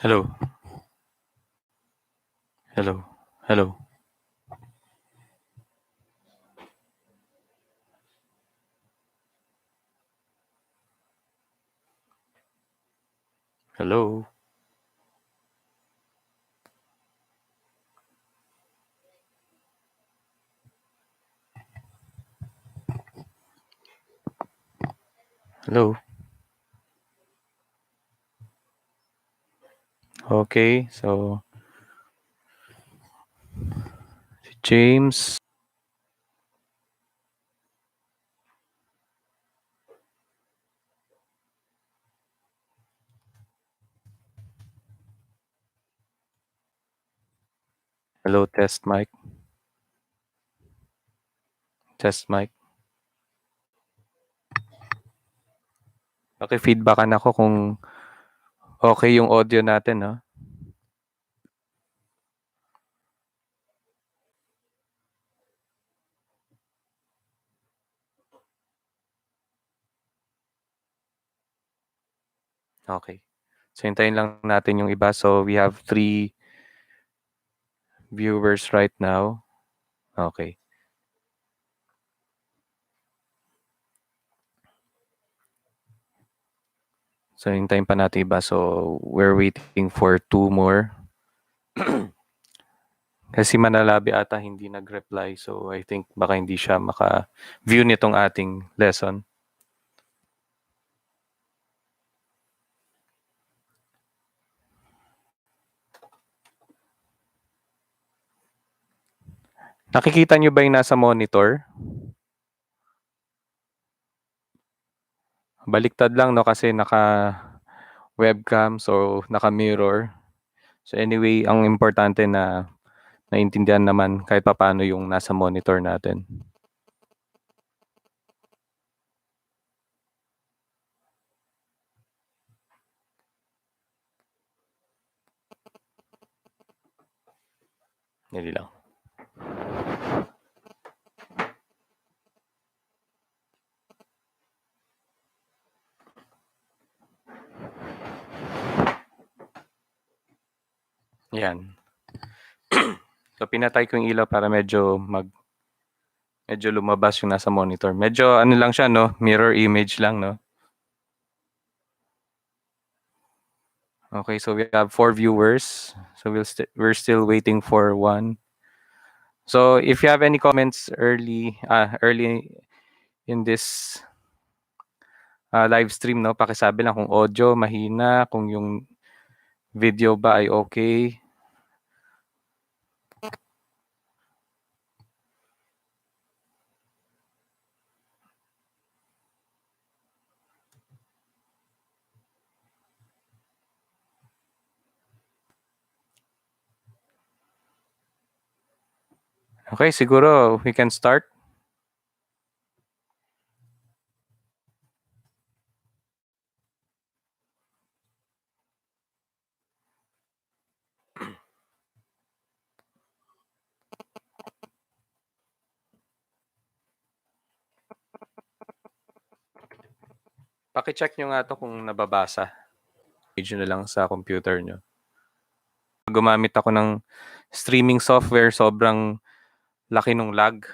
Hello. Hello. Hello. Hello. Hello. Okay, so si James. Hello, test mic. Test mic. Okay, feedbackan ako kung okay yung audio natin, no? Okay. So, hintayin lang natin yung iba. So, we have 3 viewers right now. Okay. So, hintayin pa natin iba. So, we're waiting for 2 more. Kasi Manalabi ata hindi nag-reply. So, I think baka hindi siya maka-view nitong ating lesson. Nakikita nyo ba yung nasa monitor? Baliktad lang, no? Kasi naka-webcam, so naka-mirror. So anyway, ang importante na naintindihan naman kahit papaano yung nasa monitor natin. Hindi lang. Yan. So pinatay ko yung ilaw para medyo lumabas yung nasa monitor. Medyo ano lang siya, no? Mirror image lang, no? Okay, so we have 4 viewers. So we're still waiting for 1. So if you have any comments early in this live stream, no, pakisabi lang kung audio mahina, kung yung video ba ay okay. Okay, siguro we can start. Paki-check nyo nga to kung nababasa. Page na lang sa computer nyo. Gumamit ako ng streaming software, sobrang laki ng lag.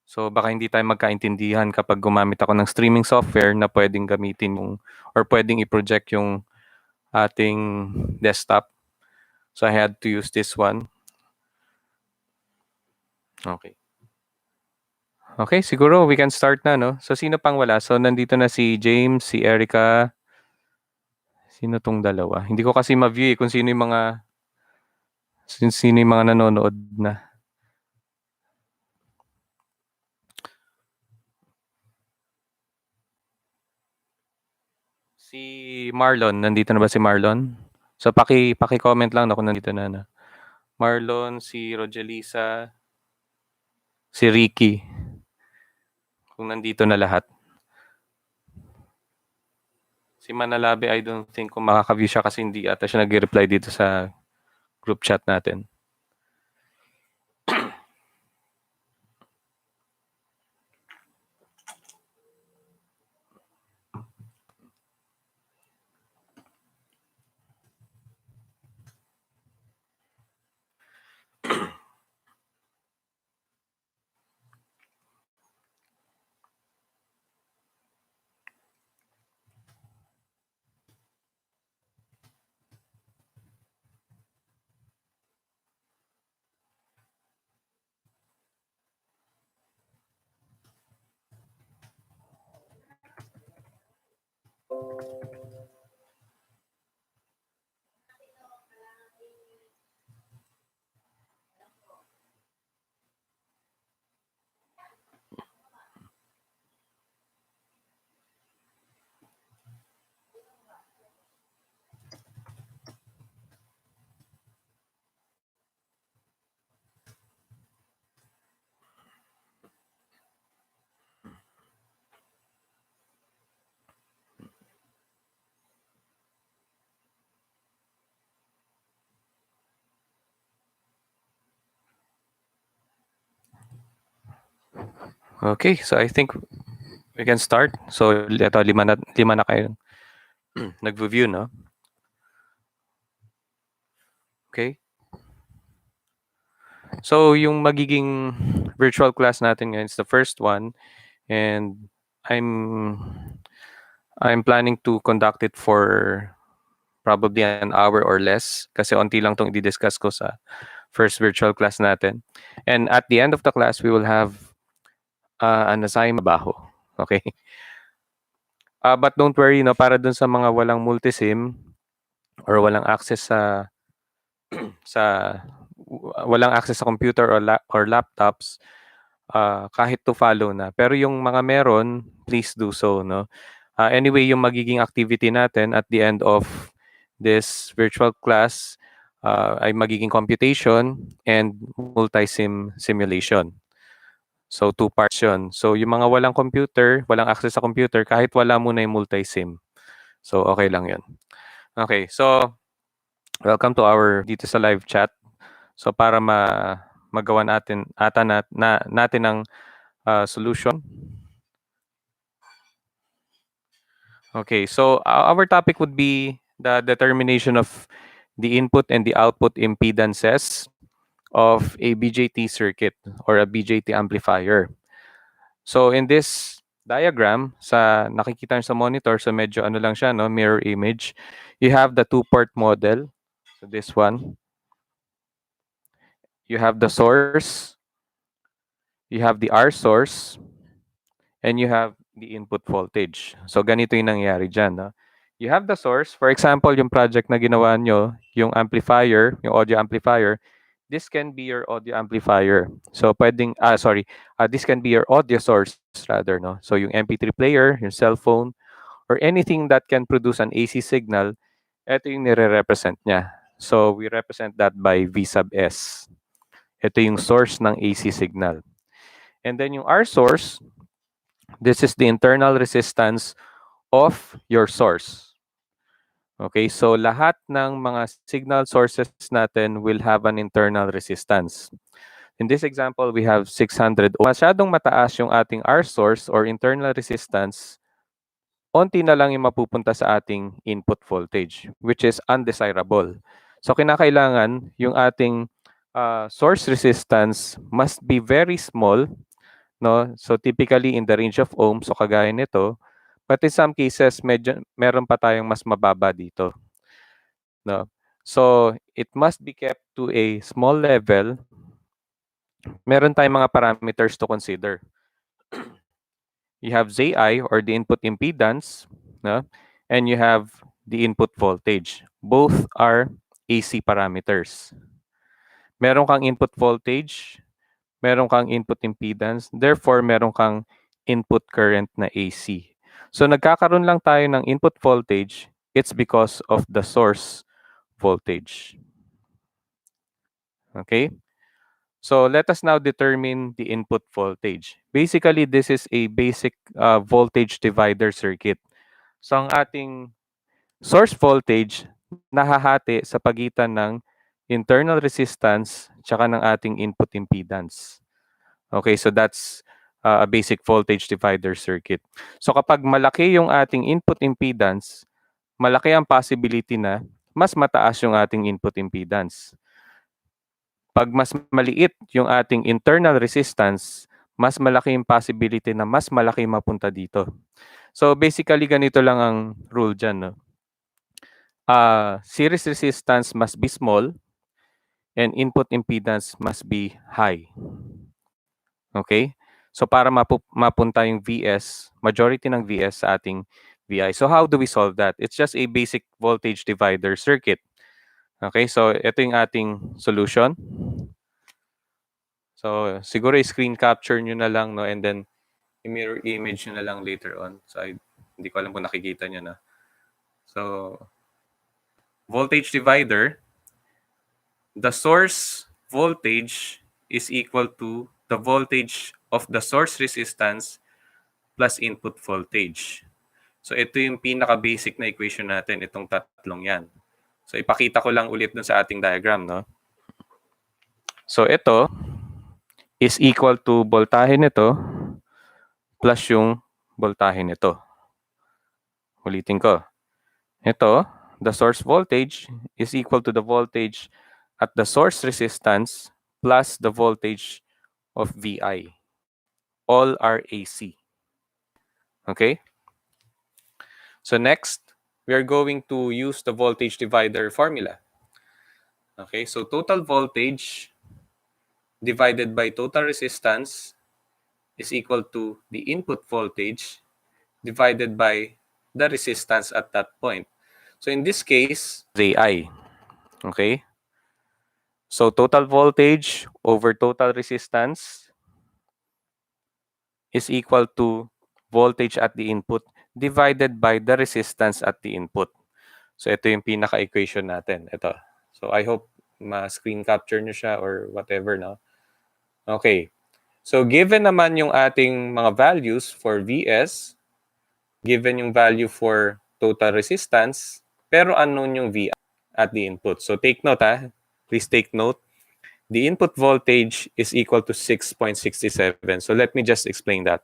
So baka hindi tayo magkaintindihan kapag gumamit ako ng streaming software na pwedeng gamitin yung or pwedeng i-project yung ating desktop. So I had to use this one. Okay. Okay, siguro we can start na, no? So sino pang wala? So nandito na si James, si Erica. Sino tong dalawa? Hindi ko kasi ma-view kung sino yung mga nanonood na. Si Marlon, nandito na ba si Marlon? So paki-comment lang na kung nandito na. Marlon, si Rogelisa, si Ricky. Kung nandito na lahat. Si Manalabi, I don't think kung makaka-view siya kasi hindi ata siya nag-reply dito sa group chat natin. Okay, so I think we can start. So ito, lima na kayo nag-view, no? Okay. So yung magiging virtual class natin ngayon is the first one, and I'm I'm planning to conduct it for probably an hour or less kasi onti lang tong i-discuss ko sa first virtual class natin. And at the end of the class, we will have an assignment baho. Okay? But don't worry, no, para dun sa mga walang multisim or walang access sa walang access sa computer or laptops, kahit to follow na. Pero yung mga meron, please do so, no? Anyway, yung magiging activity natin at the end of this virtual class ay magiging computation and multi-sim simulation. So, two parts yun. So, yung mga walang computer, walang access sa computer, kahit wala muna yung multi-sim. So, okay lang yun. Okay, so, welcome to our dito sa live chat. So, para magawa natin natin ang solution. Okay, so our topic would be the determination of the input and the output impedances of a BJT circuit or a BJT amplifier. So in this diagram, sa nakikita nyo sa monitor, so medyo ano lang siya, no, mirror image. You have the two-port model. So this one. You have the source. You have the R source. And you have the input voltage. So ganito yung nangyari dyan. No? You have the source. For example, yung project na ginawa nyo, yung amplifier, yung audio amplifier, this can be your audio amplifier. So pwedeng, this can be your audio source rather. No? So yung MP3 player, yung cell phone, or anything that can produce an AC signal, ito yung nire-represent niya. So we represent that by V sub S. Ito yung source ng AC signal. And then yung R source, this is the internal resistance of your source. Okay, so lahat ng mga signal sources natin will have an internal resistance. In this example, we have 600 ohms. Masyadong mataas yung ating R source or internal resistance, onti na lang yung mapupunta sa ating input voltage, which is undesirable. So kinakailangan yung ating source resistance must be very small, no? So typically in the range of ohms, so kagaya nito, but in some cases meron pa tayong mas mababa dito, no? So it must be kept to a small level. Meron tayong mga parameters to consider. You have ZI or the input impedance, no? And you have the input voltage. Both are AC parameters. Meron kang input voltage, meron kang input impedance, therefore meron kang input current na AC. So nagkakaroon lang tayo ng input voltage, it's because of the source voltage. Okay? So let us now determine the input voltage. Basically, this is a basic voltage divider circuit. So ang ating source voltage nahahati sa pagitan ng internal resistance tsaka ng ating input impedance. Okay, so that's a basic voltage divider circuit. So kapag malaki yung ating input impedance, malaki ang possibility na mas mataas yung ating input impedance. Pag mas maliit yung ating internal resistance, mas malaki yung possibility na mas malaki mapunta dito. So basically, ganito lang ang rule dyan. No? Series resistance must be small and input impedance must be high. Okay? So para mapunta yung VS, majority ng VS sa ating VI. So how do we solve that? It's just a basic voltage divider circuit. Okay, so ito yung ating solution. So siguro i-screen capture nyo na lang, no, and then i-mirror image nyo na lang later on. So hindi ko alam kung nakikita nyo na. So voltage divider, the source voltage is equal to the voltage of the source resistance plus input voltage. So ito yung pinaka-basic na equation natin, itong tatlong yan. So ipakita ko lang ulit dun sa ating diagram, no? So ito is equal to voltahe nito plus yung voltahe nito. Ulitin ko. Ito, the source voltage is equal to the voltage at the source resistance plus the voltage of VI. All are AC. Okay? So next, we are going to use the voltage divider formula. Okay, so total voltage divided by total resistance is equal to the input voltage divided by the resistance at that point. So in this case, AI. Okay? So total voltage over total resistance is equal to voltage at the input divided by the resistance at the input. So ito yung pinaka-equation natin. Ito. So I hope ma-screen capture nyo siya or whatever, no? Okay. So given naman yung ating mga values for Vs, given yung value for total resistance, pero unknown yung Vi at the input. So take note, ha? Please take note. The input voltage is equal to 6.67. So let me just explain that.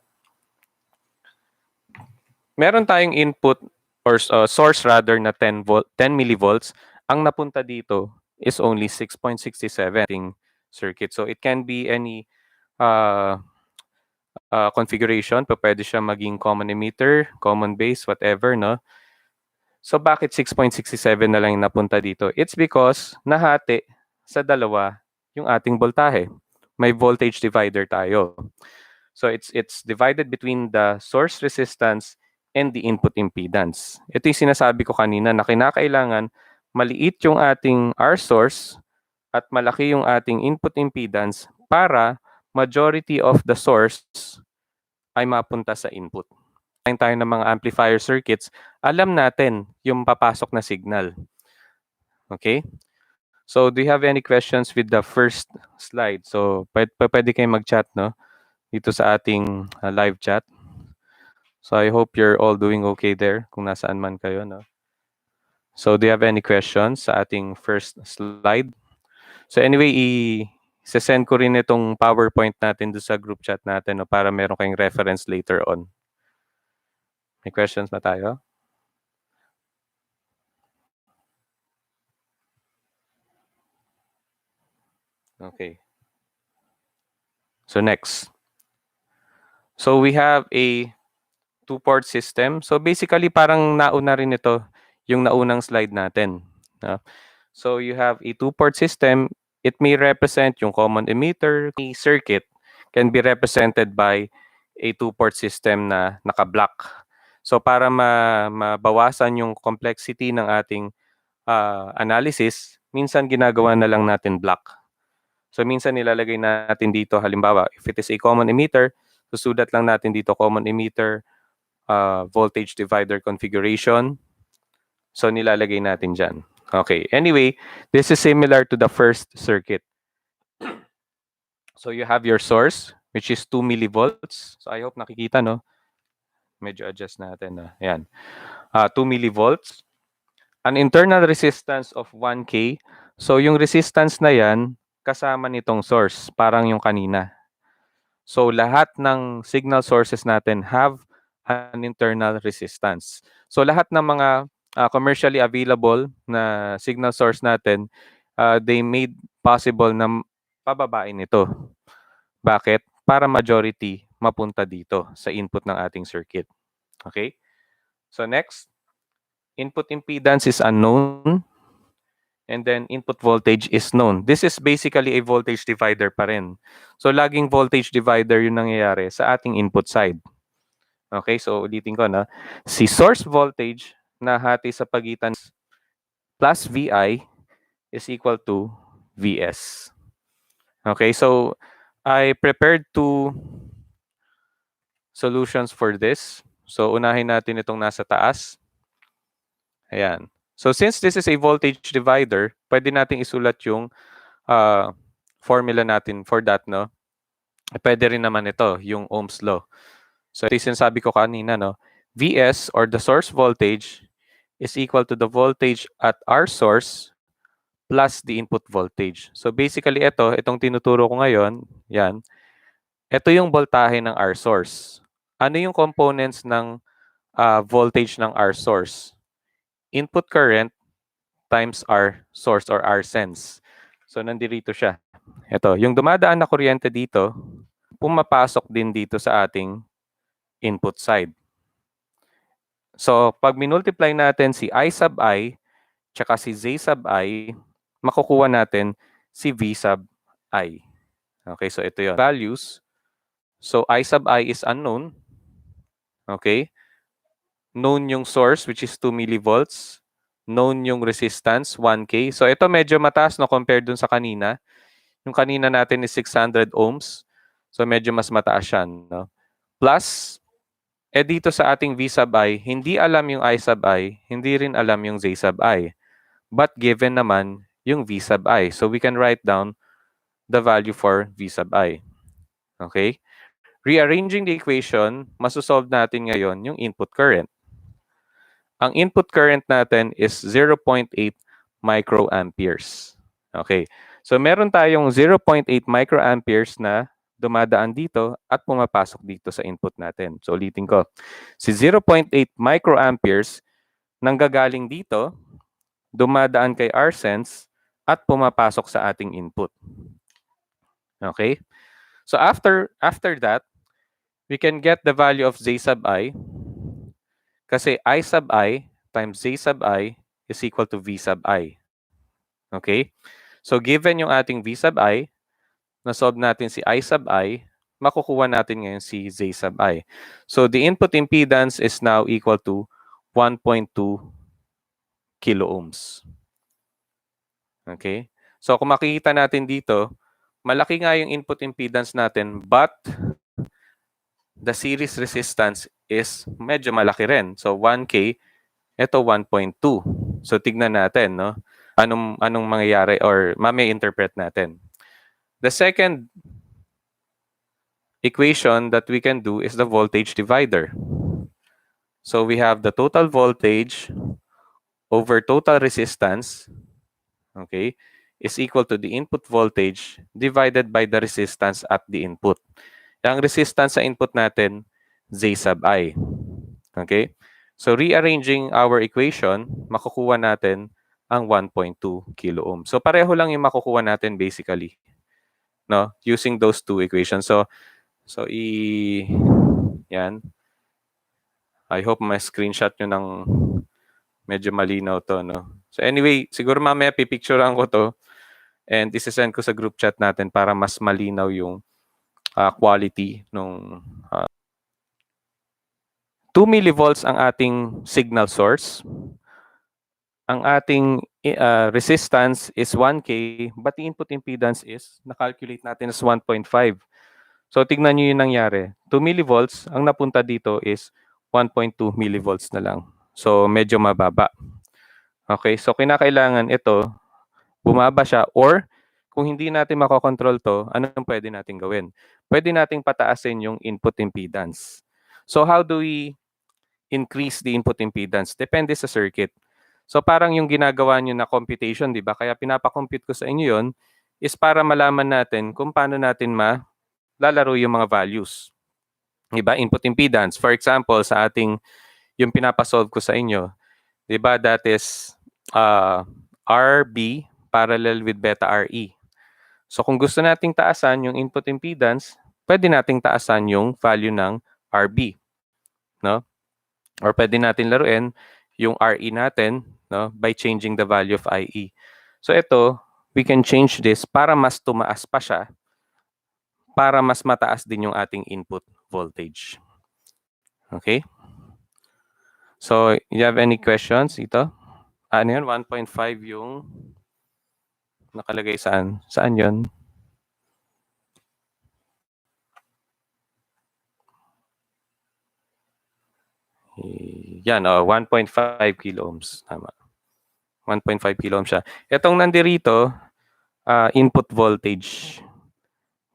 Meron tayong input or source rather na 10 millivolts. Ang napunta dito is only 6.67 circuit. So it can be any configuration. Pwede siya maging common emitter, common base, whatever, no? So bakit 6.67 na lang yung napunta dito? It's because nahati sa dalawa yung ating voltahe. May voltage divider tayo. So it's divided between the source resistance and the input impedance. Ito yung sinasabi ko kanina na kinakailangan maliit yung ating R source at malaki yung ating input impedance para majority of the source ay mapunta sa input. Tayo ng mga amplifier circuits, alam natin yung papasok na signal. Okay? So, do you have any questions with the first slide? So, pwede kayong mag-chat, no? Dito sa ating live chat. So, I hope you're all doing okay there kung nasaan man kayo, no? So, do you have any questions sa ating first slide? So, anyway, i-send ko rin itong PowerPoint natin doon sa group chat natin, no, para meron kayong reference later on. May questions ba tayo? Okay. So next. So we have a two-port system. So basically parang nauna rin ito yung naunang slide natin. So you have a two-port system. It may represent yung common emitter. The circuit can be represented by a two-port system na naka-block. So para mabawasan yung complexity ng ating analysis, minsan ginagawa na lang natin block. So minsan nilalagay natin dito, halimbawa, if it is a common emitter, susulat lang natin dito common emitter, voltage divider configuration. So nilalagay natin dyan. Okay, anyway, this is similar to the first circuit. So you have your source, which is 2 millivolts. So I hope nakikita, no? Medyo adjust natin. Ayan. 2 millivolts. An internal resistance of 1K. So yung resistance na yan, kasama nitong source, parang yung kanina. So lahat ng signal sources natin have an internal resistance. So lahat ng mga commercially available na signal source natin, they made possible na pababain ito. Bakit? Para majority mapunta dito sa input ng ating circuit. Okay? So next, input impedance is unknown. And then input voltage is known. This is basically a voltage divider pa rin. So laging voltage divider yung nangyayari sa ating input side. Okay, so ulitin ko na. Si source voltage na hati sa pagitan plus VI is equal to Vs. Okay, so I prepared two solutions for this. So unahin natin itong nasa taas. Ayan. So since this is a voltage divider, pwede nating isulat yung formula natin for that, no? Pwede rin naman ito, yung Ohm's law. So ito yung sinasabi ko kanina, no? Vs or the source voltage is equal to the voltage at our source plus the input voltage. So basically itong tinuturo ko ngayon, yan. Ito yung voltahe ng our source. Ano yung components ng voltage ng our source? Input current times our source or our sense. So nandito siya. Ito, yung dumadaan na kuryente dito, pumapasok din dito sa ating input side. So pag minultiply natin si I sub I tsaka si Z sub I, makukuha natin si V sub I. Okay, so ito yon values. So I sub I is unknown. Okay? Known yung source which is 2 millivolts. Known yung resistance, 1K. So ito medyo mataas no compared dun sa kanina. Yung kanina natin is 600 ohms. So medyo mas mataas siya. No? Plus, dito sa ating V sub I, hindi alam yung I sub I, hindi rin alam yung Z sub I. But given naman yung V sub I. So we can write down the value for V sub I. Okay? Rearranging the equation, masosolve natin ngayon yung input current. Ang input current natin is 0.8 microamperes. Okay. So meron tayong 0.8 microamperes na dumadaan dito at pumapasok dito sa input natin. So ulitin ko. Si 0.8 microamperes nanggagaling dito, dumadaan kay our sense at pumapasok sa ating input. Okay? So after that, we can get the value of Z sub I kasi I sub I times Z sub I is equal to V sub I. Okay? So given yung ating V sub I, na-solve natin si I sub I, makukuha natin ngayon si Z sub I. So the input impedance is now equal to 1.2 kilo ohms. Okay? So kung makikita natin dito, malaki nga yung input impedance natin but the series resistance is medyo malaki rin. So 1K, ito 1.2. So tignan natin, no? Anong mangyayari or mami-interpret natin. The second equation that we can do is the voltage divider. So we have the total voltage over total resistance, okay, is equal to the input voltage divided by the resistance at the input. Ang resistance sa input natin, Z sub I. Okay? So rearranging our equation, makukuha natin ang 1.2 kilo ohm. So pareho lang yung makukuha natin basically, no? Using those two equations. So yan. I hope may screenshot nyo ng medyo malinaw to, no? So anyway, siguro mamaya pipicturean ko to and isesend ko sa group chat natin para mas malinaw yung quality nung 2 millivolts ang ating signal source. Ang ating resistance is 1K, but the input impedance is, na-calculate natin as 1.5. So tignan nyo yung nangyari. 2 millivolts, ang napunta dito is 1.2 millivolts na lang. So medyo mababa. Okay, so kinakailangan ito, bumaba siya, or kung hindi natin makokontrol to, anong pwede natin gawin? Pwede nating pataasin yung input impedance. So how do we increase the input impedance? Depende sa circuit. So parang yung ginagawa nyo na computation, di ba? Kaya pinapakompute ko sa inyo yon is para malaman natin kung paano natin lalaro yung mga values. Di ba? Input impedance. For example, sa ating, yung pinapasolve ko sa inyo, di ba? That is RB parallel with beta RE. So kung gusto nating taasan yung input impedance, pwede nating taasan yung value ng RB. No? Or pwede natin laruin yung RE natin, no, by changing the value of IE. So ito, we can change this para mas tumaas pa siya, para mas mataas din yung ating input voltage. Okay? So, you have any questions dito? Ano yun? 1.5 yung nakalagay saan? Saan yun? Yan, 1.5 kilo ohms. Tama. 1.5 kilo ohms siya. Itong nandirito, input voltage.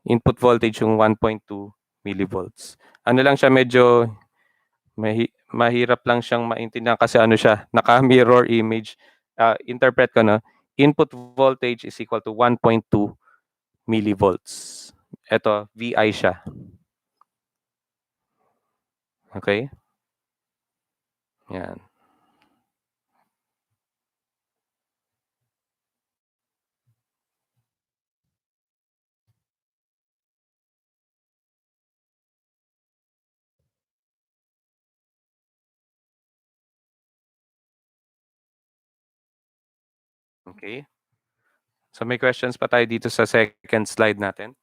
Input voltage yung 1.2 millivolts. Ano lang siya, medyo mahirap lang siyang maintindihan kasi ano siya, naka-mirror image. Interpret ko, no? Input voltage is equal to 1.2 millivolts. Ito, VI siya. Okay? Yan. Okay? So may questions pa tayo dito sa second slide natin.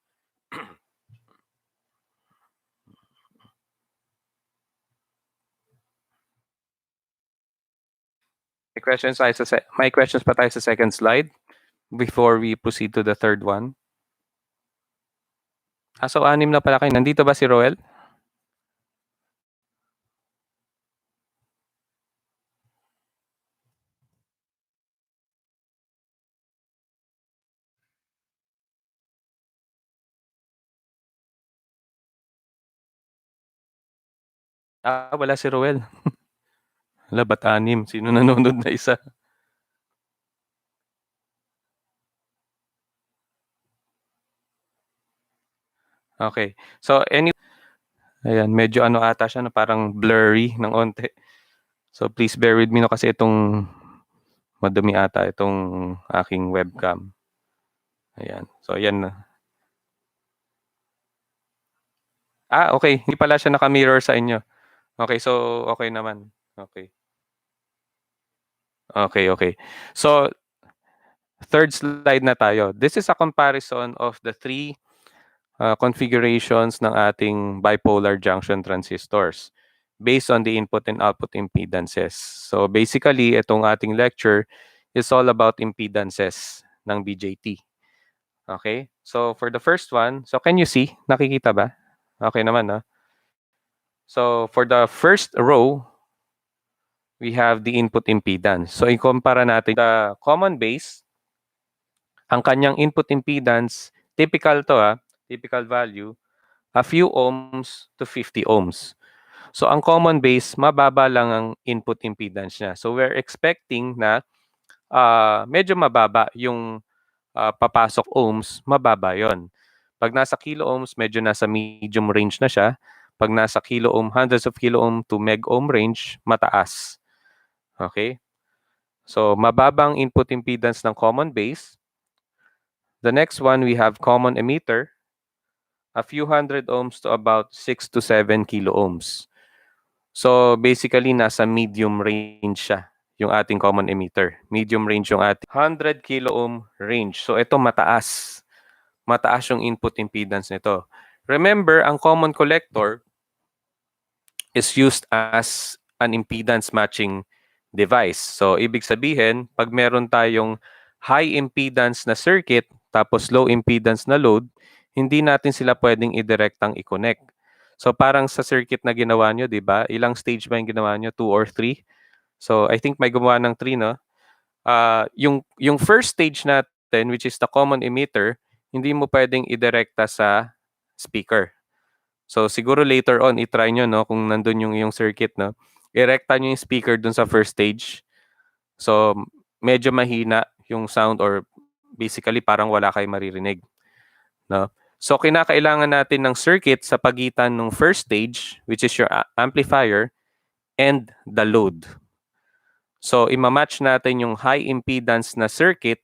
May questions pa tayo sa second slide before we proceed to the third one. So 6 na pala kayo. Nandito ba si Roel? Wala si Roel. Wala, ba't 6? Sino nanonood na isa? Okay. So ayan, medyo ano ata siya, no, parang blurry ng onte. So please bear with me, no, kasi itong madumi ata itong aking webcam. Ayan. So ayan na. Okay. Hindi pala siya naka-mirror sa inyo. Okay, so okay naman. Okay. Okay. So third slide na tayo. This is a comparison of the three configurations ng ating bipolar junction transistors based on the input and output impedances. So basically, itong ating lecture is all about impedances ng BJT. Okay? So for the first one, so can you see? Nakikita ba? Okay naman, no? So for the first row, we have the input impedance. So ikumpara natin the common base, ang kanyang input impedance, typical to, typical value, a few ohms to 50 ohms. So ang common base, mababa lang ang input impedance niya. So we're expecting na medyo mababa yung papasok ohms, mababa yon. Pag nasa kilo ohms, medyo nasa medium range na siya. Pag nasa kilo ohm, hundreds of kilo ohm to meg ohm range, mataas. Okay? So mababang input impedance ng common base. The next one, we have common emitter, a few hundred ohms to about 6 to 7 kilo ohms. So basically, nasa medium range siya, yung ating common emitter. Medium range yung ating 100 kilo ohm range. So ito mataas. Mataas yung input impedance nito. Remember, ang common collector is used as an impedance matching device. So ibig sabihin, pag meron tayong high impedance na circuit tapos low impedance na load, hindi natin sila pwedeng i-directang i-connect. So parang sa circuit na ginawa nyo, di ba? Ilang stage ba yung ginawa nyo? 2 or 3? So I think may gumawa ng 3, no? Yung first stage natin, which is the common emitter, hindi mo pwedeng i-directa sa speaker. So siguro later on, i-try nyo, no? Kung nandun yung circuit, no? I-recta nyo yung speaker dun sa first stage. So medyo mahina yung sound or basically parang wala kayo maririnig. No? So kinakailangan natin ng circuit sa pagitan ng first stage, which is your amplifier, and the load. So imamatch natin yung high impedance na circuit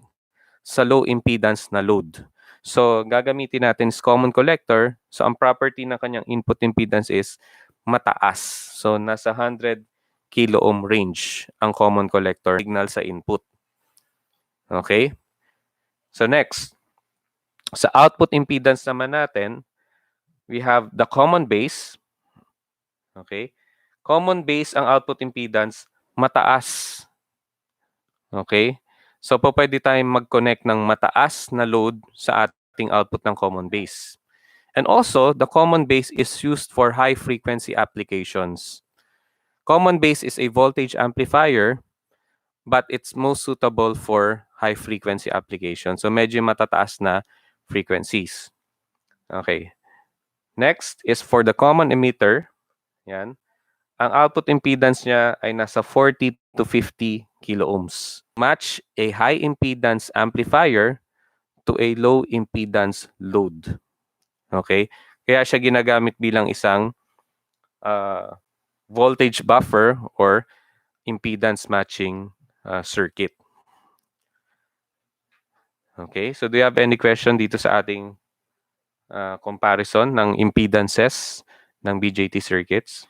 sa low impedance na load. So gagamitin natin is common collector. So ang property ng kanyang input impedance is mataas. So nasa 100 kilo ohm range ang common collector signal sa input. Okay? So next, sa output impedance naman natin, we have the common base. Okay? common base ang output impedance, mataas. Okay? So, pwede tayong mag-connect ng mataas na load sa ating output ng common base. And also, the common base is used for high-frequency applications. Common base is a voltage amplifier, but it's most suitable for high-frequency applications. So, medyo matataas na frequencies. Okay. Next is for the common emitter. Yan. Ang output impedance niya ay nasa 40 to 50 kilo ohms. Match a high impedance amplifier to a low impedance load. Okay? Kaya siya ginagamit bilang isang voltage buffer or impedance matching circuit. Okay? So do you have any question dito sa ating comparison ng impedances ng BJT circuits?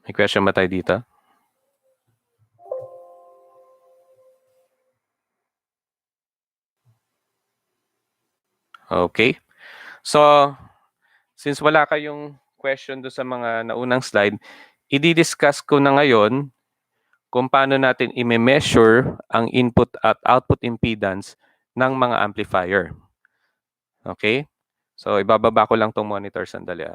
May question ba tayo dito? Okay. So, since wala kayong question do sa mga naunang slide, i-discuss ko na ngayon kung paano natin i-measure ang input at output impedance ng mga amplifier. Okay? So, ibababa ko lang tong monitor sandali.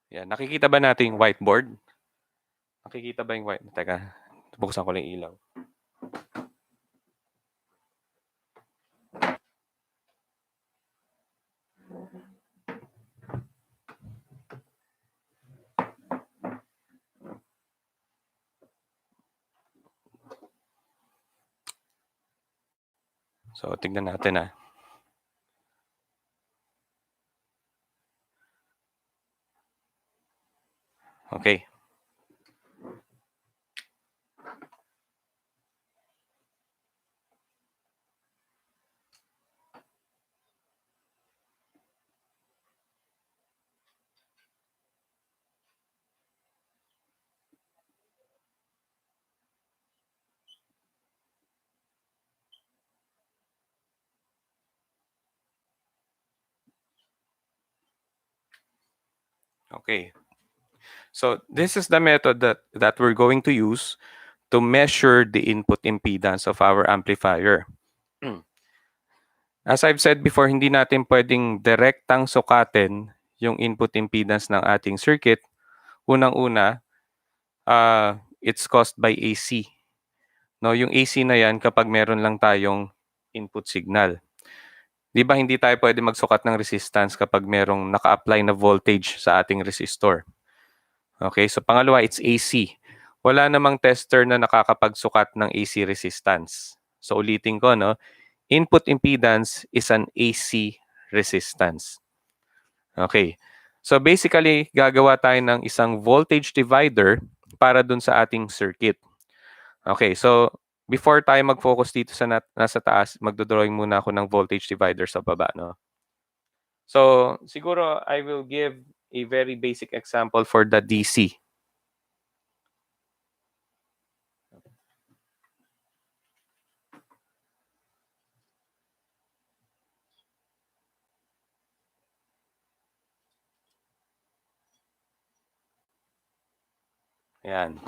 Yan. Nakikita ba natin yung whiteboard? Nakikita ba yung whiteboard? Teka, buksan ko lang yung ilaw. So, tignan natin . Okay. Okay. So, this is the method that we're going to use to measure the input impedance of our amplifier. As I've said before, hindi natin pwedeng direktang sukatin yung input impedance ng ating circuit. Unang-una, it's caused by AC. No, yung AC na yan kapag meron lang tayong input signal. Di ba hindi tayo pwede magsukat ng resistance kapag merong naka-apply na voltage sa ating resistor? Okay, so pangalawa, it's AC. Wala namang tester na nakakapagsukat ng AC resistance. So ulitin ko, no? Input impedance is an AC resistance. Okay. So basically, gagawa tayo ng isang voltage divider para dun sa ating circuit. Okay, so before tayo mag-focus dito sa nasa taas, magdodrawing muna ako ng voltage divider sa baba, no? So siguro I will give a very basic example for the DC. Ayan.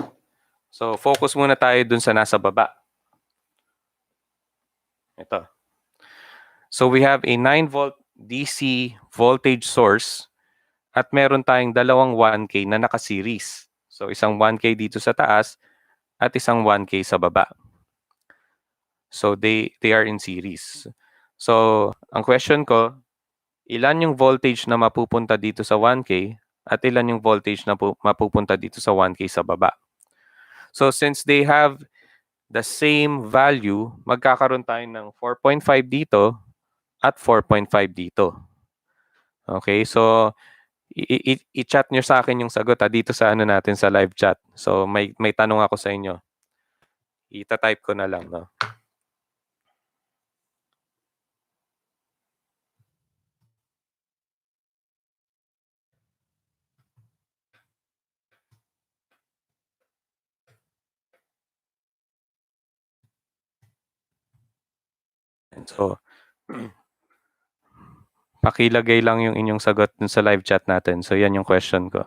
So, focus muna tayo dun sa nasa baba. Ito. So, we have a 9-volt DC voltage source at meron tayong dalawang 1K na naka-series. So, isang 1K dito sa taas at isang 1K sa baba. So, they are in series. So, ang question ko, ilan yung voltage na mapupunta dito sa 1K at ilan yung voltage na mapupunta dito sa 1K sa baba? So, since they have the same value, magkakaroon tayo ng 4.5 dito at 4.5 dito. Okay, so i-chat nyo sa akin yung sagot dito sa ano natin sa live chat. So may tanong ako sa inyo. Ita-type ko na lang, no. So, pakilagay lang yung inyong sagot dun sa live chat natin. So, yan yung question ko.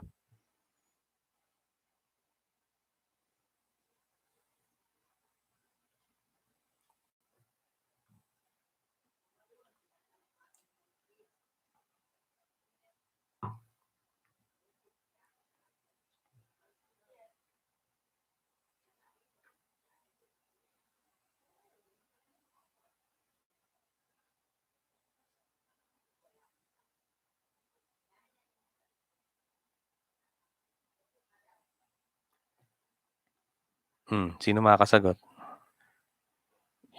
Sino makakasagot?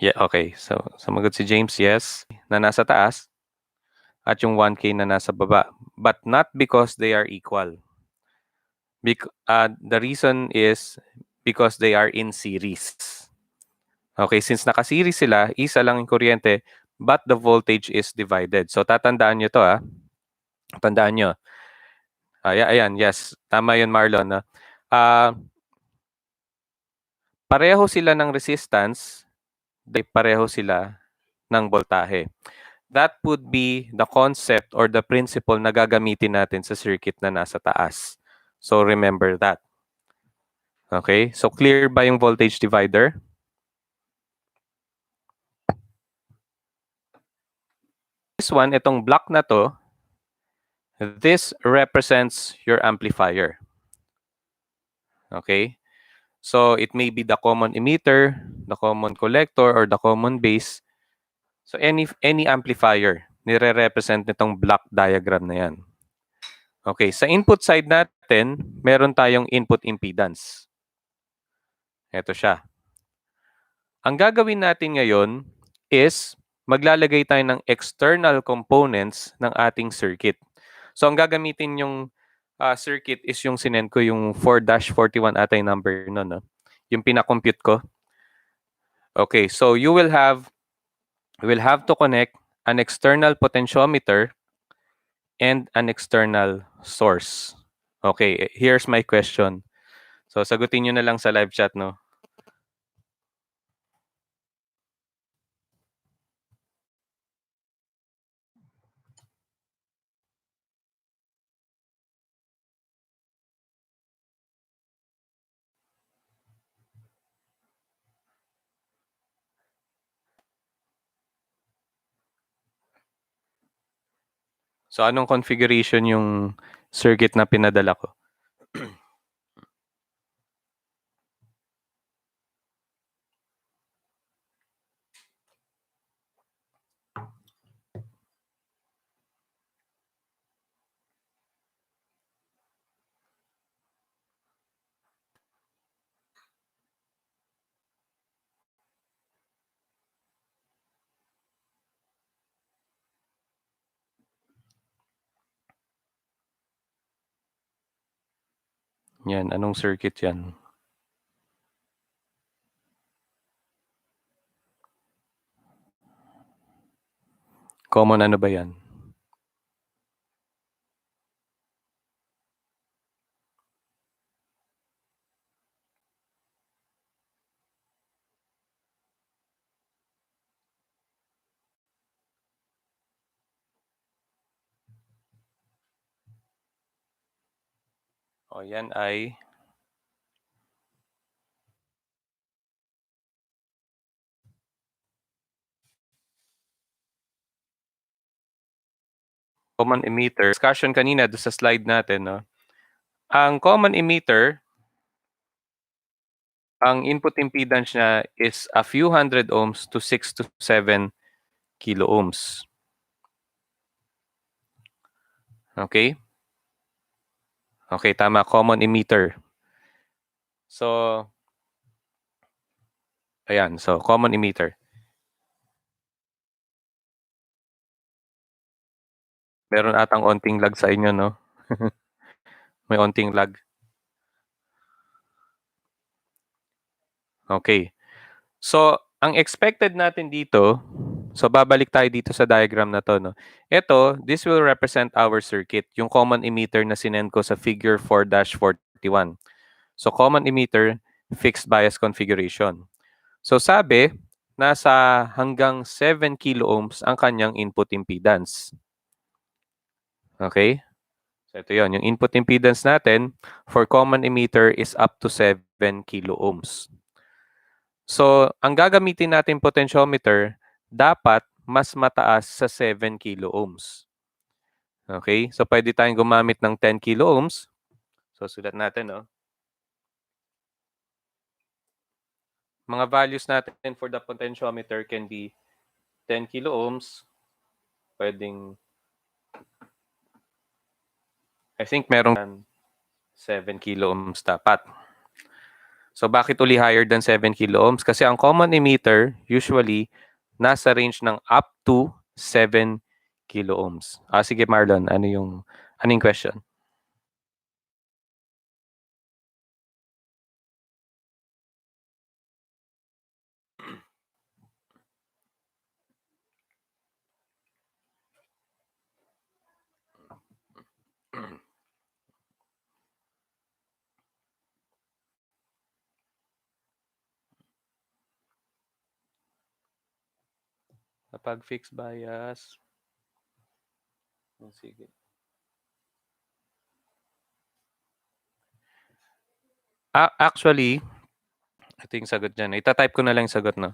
Yeah, okay. So, sumagot si James, yes, na nasa taas, at yung 1K na nasa baba. But not because they are equal. The reason is because they are in series. Okay, since naka-series sila, isa lang yung kuryente, but the voltage is divided. So, tatandaan nyo to, Tandaan nyo. Ayan, yes. Tama yun, Marlon. Pareho sila ng resistance, pareho sila ng voltahe. That would be the concept or the principle na gagamitin natin sa circuit na nasa taas. So, remember that. Okay? So, clear ba yung voltage divider? This one, itong block na to, this represents your amplifier. Okay? So, it may be the common emitter, the common collector, or the common base. So, any amplifier, nire-represent nitong block diagram na yan. Okay, sa input side natin, meron tayong input impedance. Ito siya. Ang gagawin natin ngayon is maglalagay tayo ng external components ng ating circuit. So, ang gagamitin yung circuit is yung sinend ko, yung 4-41 ata yung number nun, no? Yung pinakompute ko. Okay, so you will have to connect an external potentiometer and an external source. Okay, here's my question. So, sagutin nyo na lang sa live chat, no? So, anong configuration yung circuit na pinadala ko? Yan, anong circuit yan? Common ano ba yan? O, yan ay common emitter. Discussion kanina do sa slide natin, no? Ang common emitter, ang input impedance niya is a few hundred ohms to 6 to 7 kilo ohms. Okay? Okay, tama. Common emitter. So, ayan. So, common emitter. Meron atang onting lag sa inyo, no? May onting lag. Okay. So, ang expected natin dito, so babalik tayo dito sa diagram na to, no? Ito, this will represent our circuit, yung common emitter na sinend ko sa figure 4-41. So, common emitter, fixed bias configuration. So, sabi, nasa hanggang 7 kilo ohms ang kanyang input impedance. Okay? So ito yon, yung input impedance natin for common emitter is up to 7 kilo ohms. So, ang gagamitin natin potentiometer dapat mas mataas sa 7 kilo ohms. Okay? So, pwede tayong gumamit ng 10 kilo ohms. So, sulat natin, no? Mga values natin for the potentiometer can be 10 kilo ohms. Pwedeng, I think merong 7 kilo ohms dapat. So, bakit uli higher than 7 kilo ohms? Kasi ang common emitter, usually, nasa range ng up to 7 kilo ohms. Sige, Marlon, anong question? Kapag fixed bias, sige. Actually, ito yung sagot dyan. Itatype ko na lang yung sagot, no?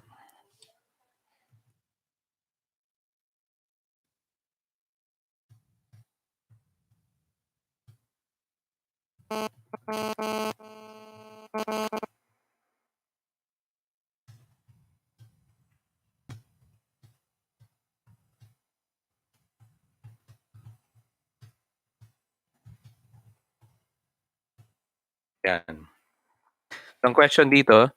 Yan. Ang question dito,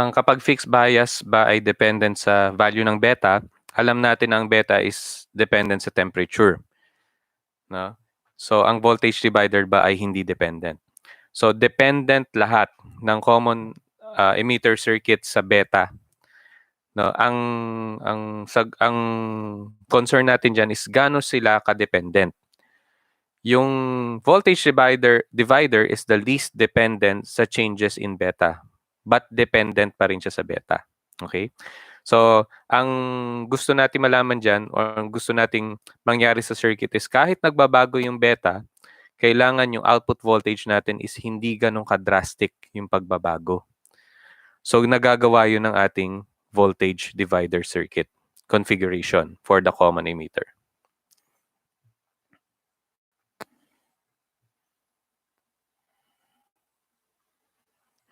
kapag fixed bias ba ay dependent sa value ng beta, alam natin ang beta is dependent sa temperature. No? So, ang voltage divider ba ay hindi dependent. So, dependent lahat ng common emitter circuit sa beta. No, ang concern natin diyan is gaano sila ka-dependent. Yung voltage divider is the least dependent sa changes in beta, but dependent pa rin siya sa beta. Okay? So, ang gusto natin malaman diyan or ang gusto nating mangyari sa circuit is kahit nagbabago yung beta, kailangan yung output voltage natin is hindi ganun ka-drastic yung pagbabago. So, nagagawa yun ng ating voltage divider circuit configuration for the common emitter.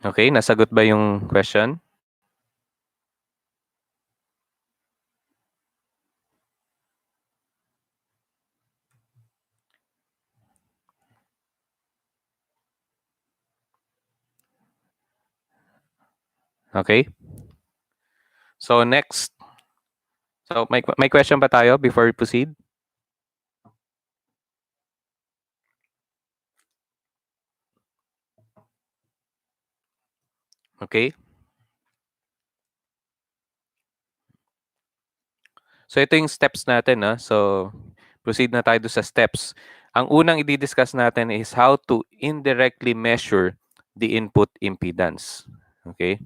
Okay, nasagot ba yung question? Okay? So, next. So, may question pa tayo before we proceed? Okay? So, ito yung steps natin. So, proceed na tayo sa steps. Ang unang i-discuss natin is how to indirectly measure the input impedance. Okay?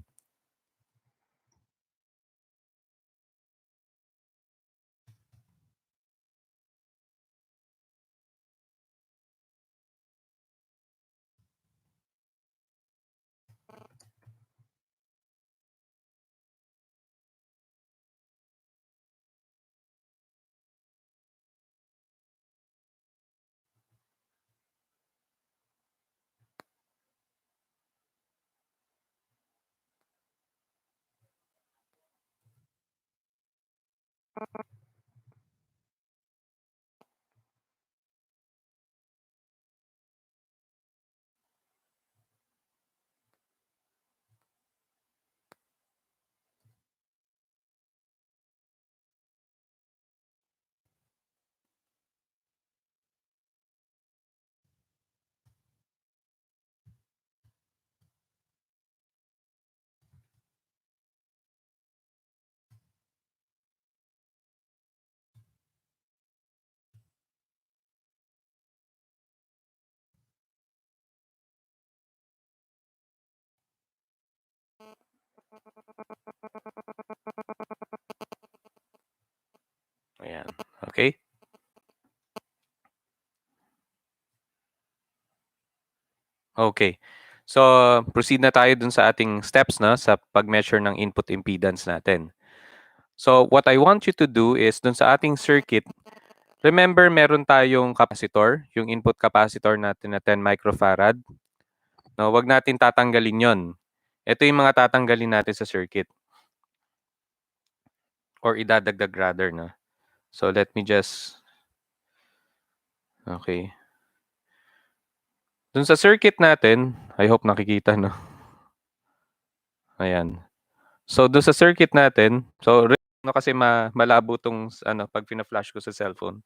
Okay. So, proceed na tayo dun sa ating steps na sa pag-measure ng input impedance natin. So, what I want you to do is dun sa ating circuit, remember meron tayong capacitor, yung input capacitor natin na 10 microfarad. No, wag natin tatanggalin yon. Ito yung mga tatanggalin natin sa circuit or idadagdag rather na. So, let me just okay. Dun sa circuit natin, I hope nakikita no. Ayan. So, doon sa circuit natin, so no, kasi malabo tong ano, pag fina-flash ko sa cellphone.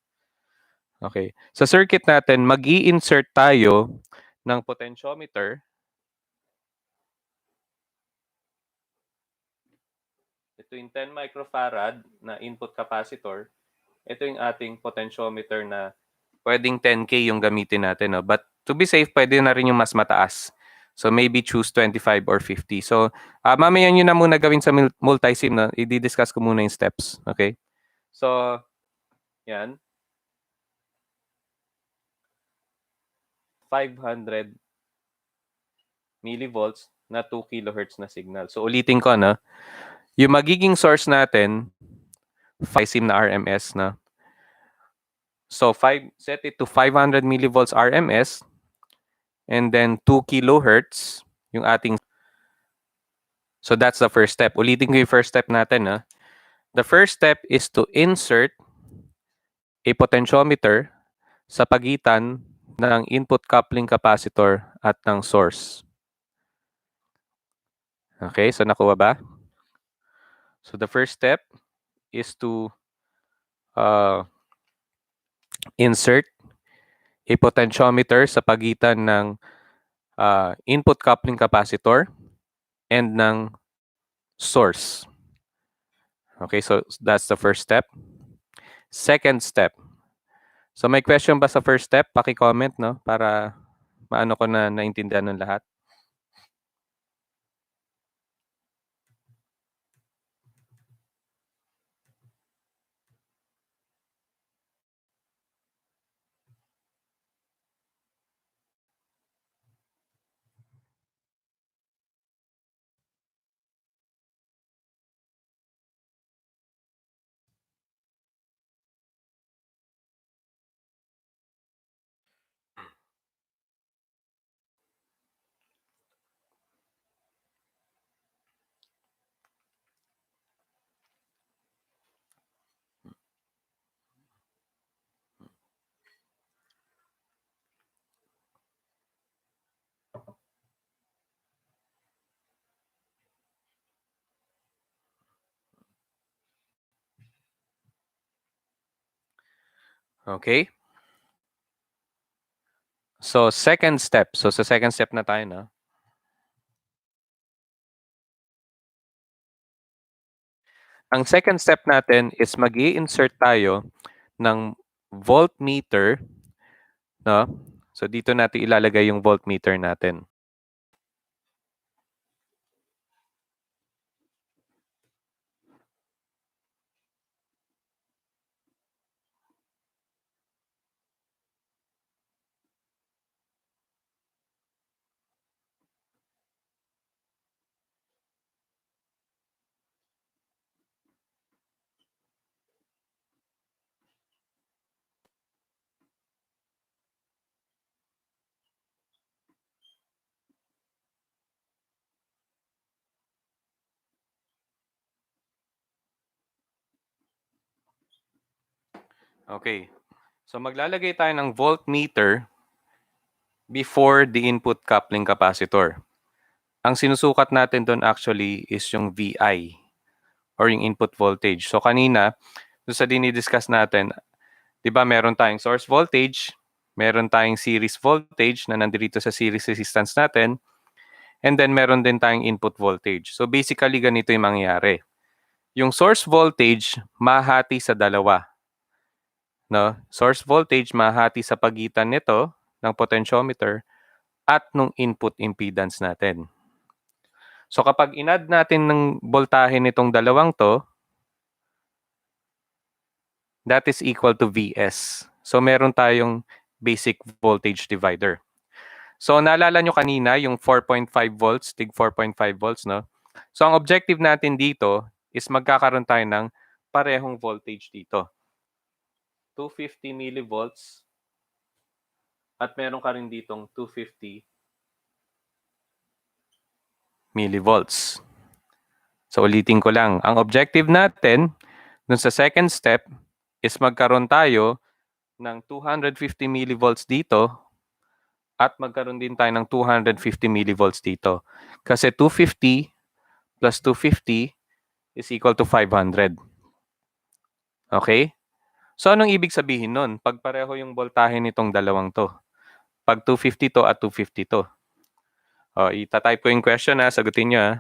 Okay. Sa circuit natin, mag-i-insert tayo ng potentiometer. Ito yung 10 microfarad na input capacitor. Ito yung ating potentiometer na pwedeng 10K yung gamitin natin. No? But to be safe, pwede na rin yung mas mataas. So maybe choose 25 or 50. So mamaya nyo na muna gawin sa multi-sim. No? I-discuss ko muna yung steps. Okay? So, yan. 500 millivolts na 2 kilohertz na signal. So ulitin ko na, yung magiging source natin, 5 sim na RMS na. So set it to 500 millivolts RMS and then 2 kilohertz yung ating. So that's the first step. Ulitin ko yung first step natin. Ha? The first step is to insert a potentiometer sa pagitan ng input coupling capacitor at ng source. Okay, so nakuha ba? So the first step is to insert a potentiometer sa pagitan ng input coupling capacitor and ng source. Okay, so that's the first step. Second step. So may question ba sa first step? Paki-comment, no? Para maano ko na naintindihan ng lahat. Okay? So second step. So sa second step na tayo, no? Ang second step natin is mag-i-insert tayo ng voltmeter, no? So dito natin ilalagay yung voltmeter natin. Okay. So maglalagay tayo ng voltmeter before the input coupling capacitor. Ang sinusukat natin doon actually is yung VI or yung input voltage. So kanina, doon sa dinidiscuss natin, di ba meron tayong source voltage, meron tayong series voltage na nandito sa series resistance natin, and then meron din tayong input voltage. So basically, ganito yung mangyayari. Yung source voltage, mahati sa dalawa. No? Source voltage, mahati sa pagitan nito ng potentiometer at nung input impedance natin. So kapag in-add natin ng voltahe nitong dalawang to, that is equal to Vs. So meron tayong basic voltage divider. So naalala nyo kanina yung 4.5 volts, tig 4.5 volts, no? So ang objective natin dito is magkakaroon tayo ng parehong voltage dito. 250 millivolts at meron ka rin ditong 250 millivolts. So ulitin ko lang, ang objective natin dun sa second step is magkaroon tayo ng 250 millivolts dito at magkaroon din tayo ng 250 millivolts dito. Kasi 250 plus 250 is equal to 500. Okay? So anong ibig sabihin nun? Pag pareho yung voltahe nitong dalawang to. Pag 250 to at 250 to. O, itatype ko yung question na, sagutin nyo ha.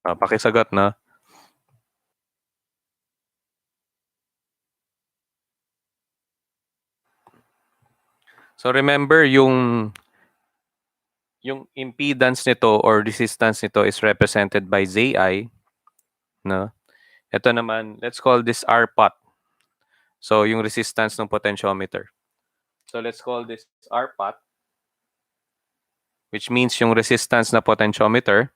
O, pakisagot, no? So remember, yung impedance nito or resistance nito is represented by Zi, no? Ito naman, let's call this R pot. So yung resistance ng potentiometer. So let's call this R pot, which means yung resistance na potentiometer.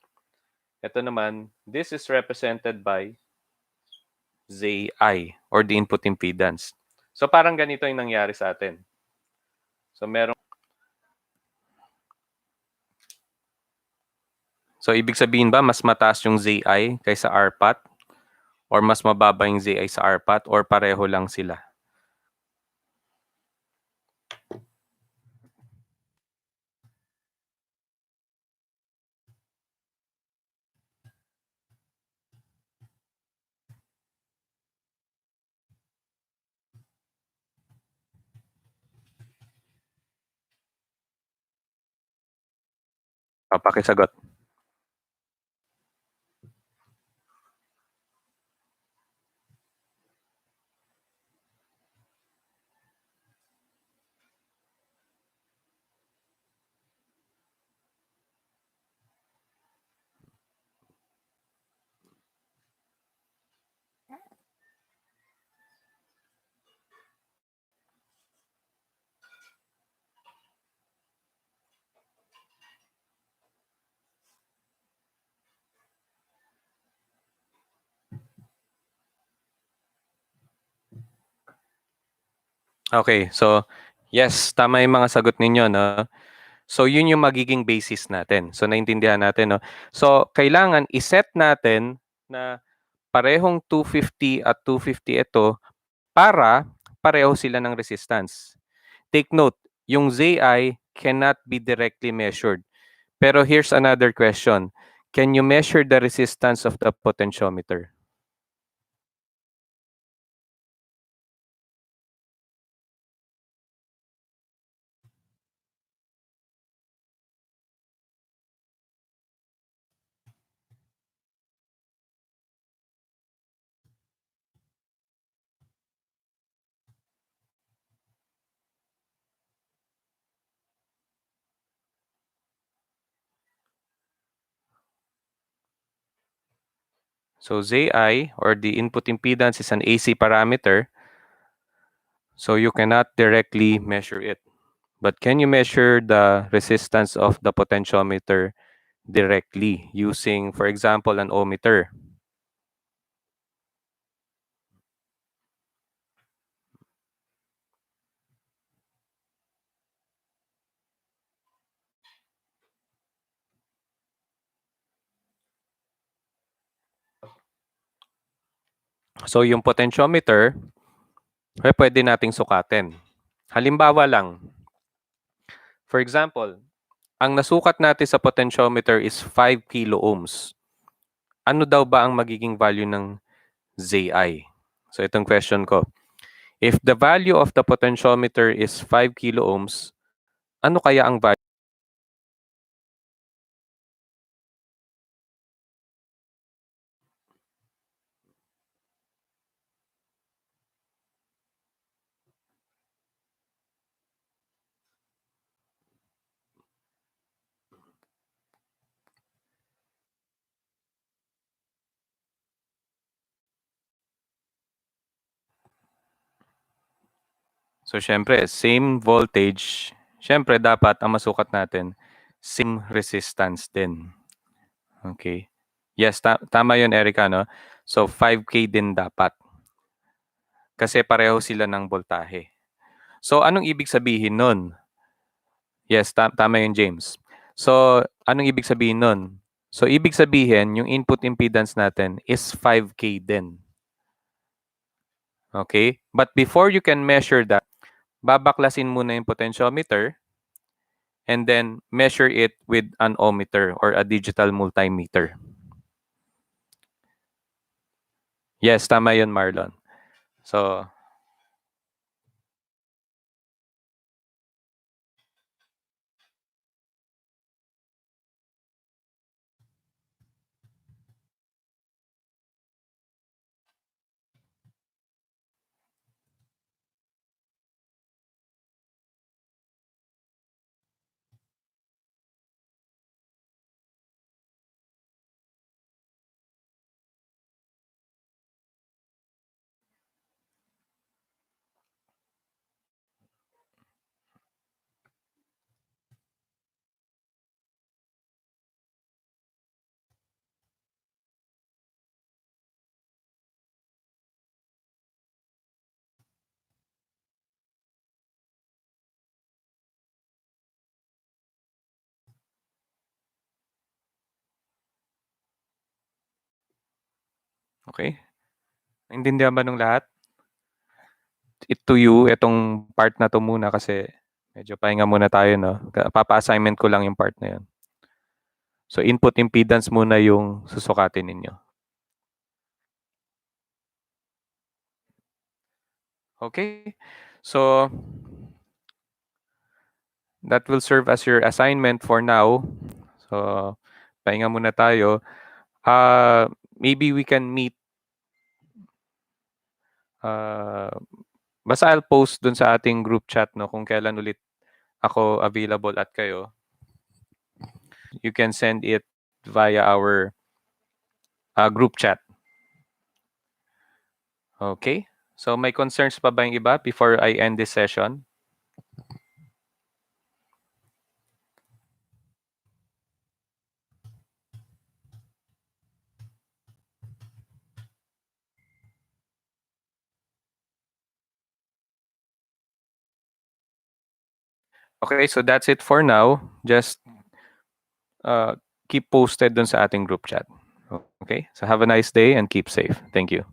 Ito naman, this is represented by Zi or the input impedance. So parang ganito yung nangyari sa atin. So merong So ibig sabihin ba mas mataas yung Zi kaysa R pot or mas mababa yung Zi sa R pot or pareho lang sila? Pakisagot. Okay, so yes, tama yung mga sagot ninyo, no? So yun yung magiging basis natin. So naintindihan natin, no? So kailangan iset natin na parehong 250 at 250 ito para pareho sila ng resistance. Take note, yung Zi cannot be directly measured. Pero here's another question. Can you measure the resistance of the potentiometer? So Zi or the input impedance is an AC parameter. So you cannot directly measure it. But can you measure the resistance of the potentiometer directly using, for example, an ohmmeter? So yung potentiometer, pwede nating sukatin. Halimbawa lang, for example, ang nasukat natin sa potentiometer is 5 kilo ohms. Ano daw ba ang magiging value ng Zi? So itong question ko. If the value of the potentiometer is 5 kilo ohms, ano kaya ang value? So, syempre, same voltage. Syempre, dapat ang masukat natin, same resistance din. Okay. Yes, tama yun, Erica, no? So, 5K din dapat. Kasi pareho sila ng voltahe. So, anong ibig sabihin nun? Yes, tama yun, James. So, anong ibig sabihin nun? So, ibig sabihin, yung input impedance natin is 5K din. Okay? But before you can measure that, babaklasin muna yung potentiometer and then measure it with an ohmmeter or a digital multimeter. Yes, tama yun, Marlon. So, okay. Naintindihan ba nung lahat? To you, itong part na to muna kasi medyo pahinga muna tayo, no? Papa-assignment ko lang yung part na yun. So, input impedance muna yung susukatin ninyo. Okay? So, that will serve as your assignment for now. So, pahinga muna tayo. Maybe we can meet. Basta I'll post dun sa ating group chat, no, kung kailan ulit ako available at kayo. You can send it via our group chat. Okay? So, may concerns pa ba yung iba before I end this session? Okay, so that's it for now. Just keep posted dun sa ating group chat. Okay? So have a nice day and keep safe. Thank you.